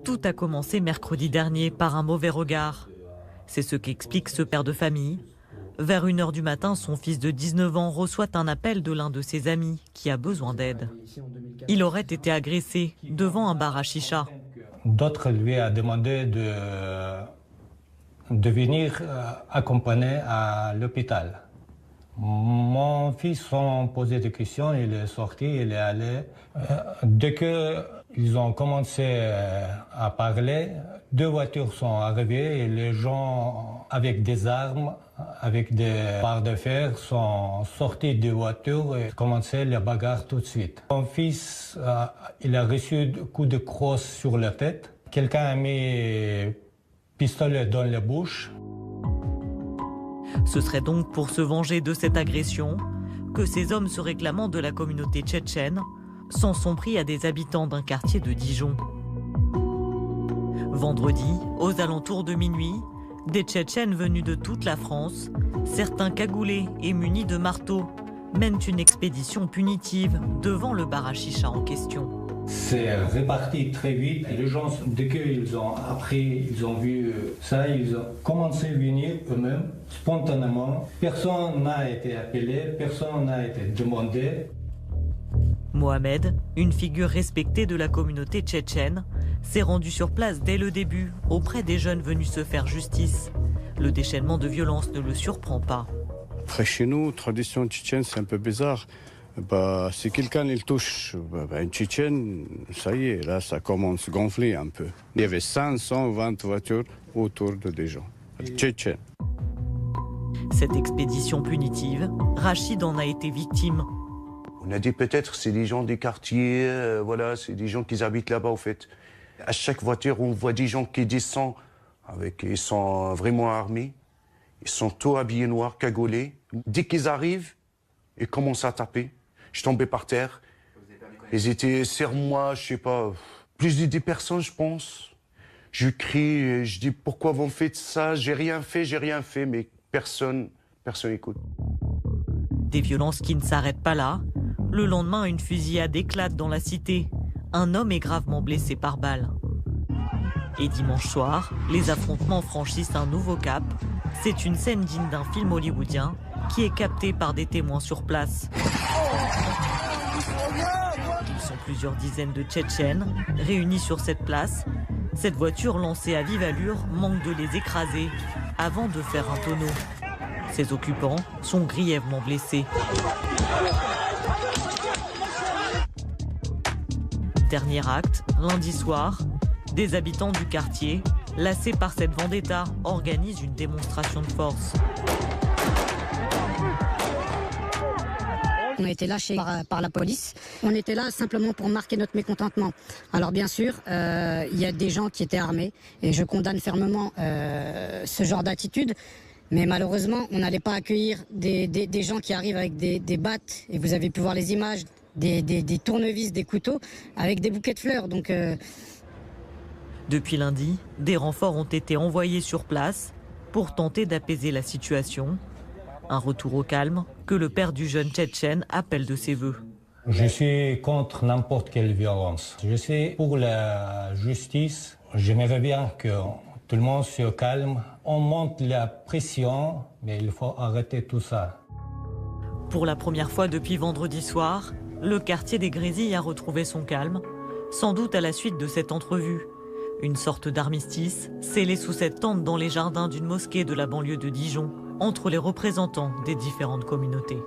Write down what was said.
Tout a commencé mercredi dernier par un mauvais regard. C'est ce qu'explique ce père de famille. Vers 1 h du matin, son fils de 19 ans reçoit un appel de l'un de ses amis qui a besoin d'aide. Il aurait été agressé devant un bar à chicha. D'autres lui ont demandé de venir accompagner à l'hôpital. Mon fils a posé des questions, il est sorti, il est allé. Dès qu'ils ont commencé à parler, 2 voitures sont arrivées et les gens avec des armes, avec des barres de fer sont sortis des voitures et commencé la bagarre tout de suite. Mon fils, il a reçu un coup de crosse sur la tête. Quelqu'un a mis pistolet dans la bouche. Ce serait donc pour se venger de cette agression que ces hommes se réclamant de la communauté tchétchène s'en sont pris à des habitants d'un quartier de Dijon. Vendredi, aux alentours de minuit, des Tchétchènes venus de toute la France, certains cagoulés et munis de marteaux, mènent une expédition punitive devant le bar à chicha en question. C'est réparti très vite. Et les gens, dès qu'ils ont appris, ils ont vu ça, ils ont commencé à venir eux-mêmes, spontanément. Personne n'a été appelé, personne n'a été demandé. Mohamed, une figure respectée de la communauté tchétchène, s'est rendu sur place dès le début, auprès des jeunes venus se faire justice. Le déchaînement de violence ne le surprend pas. Après, chez nous, tradition tchétchène, c'est un peu bizarre. Si quelqu'un il touche une Tchétchène, ça y est, là, ça commence à gonfler un peu. Il y avait 520 voitures autour de des gens tchétchènes. Cette expédition punitive, Rachid en a été victime. On a dit peut-être c'est des gens des quartiers, voilà, c'est des gens qui habitent là-bas au fait. À chaque voiture, on voit des gens qui descendent, ils sont vraiment armés, ils sont tous habillés noirs, cagoulés. Dès qu'ils arrivent, ils commencent à taper. Je suis tombé par terre. Ils étaient sur moi, je sais pas, plus de 10 personnes, je pense. Je crie, je dis pourquoi vous me faites ça? J'ai rien fait, mais personne écoute. Des violences qui ne s'arrêtent pas là. Le lendemain, une fusillade éclate dans la cité. Un homme est gravement blessé par balle. Et dimanche soir, les affrontements franchissent un nouveau cap. C'est une scène digne d'un film hollywoodien qui est captée par des témoins sur place. Ils sont plusieurs dizaines de Tchétchènes réunis sur cette place. Cette voiture lancée à vive allure manque de les écraser avant de faire un tonneau. Ses occupants sont grièvement blessés. Dernier acte, lundi soir, des habitants du quartier, lassés par cette vendetta, organisent une démonstration de force. On a été lâchés par la police. On était là simplement pour marquer notre mécontentement. Alors bien sûr, il y a des gens qui étaient armés et je condamne fermement ce genre d'attitude. Mais malheureusement, on n'allait pas accueillir des gens qui arrivent avec des battes, et vous avez pu voir les images, des tournevis, des couteaux, avec des bouquets de fleurs. Donc, Depuis lundi, des renforts ont été envoyés sur place pour tenter d'apaiser la situation. Un retour au calme que le père du jeune Tchétchène appelle de ses voeux. Je suis contre n'importe quelle violence. Je suis pour la justice. J'aimerais bien que tout le monde se calme. On monte la pression, mais il faut arrêter tout ça. Pour la première fois depuis vendredi soir, le quartier des Grésilles a retrouvé son calme, sans doute à la suite de cette entrevue. Une sorte d'armistice scellé sous cette tente dans les jardins d'une mosquée de la banlieue de Dijon, entre les représentants des différentes communautés.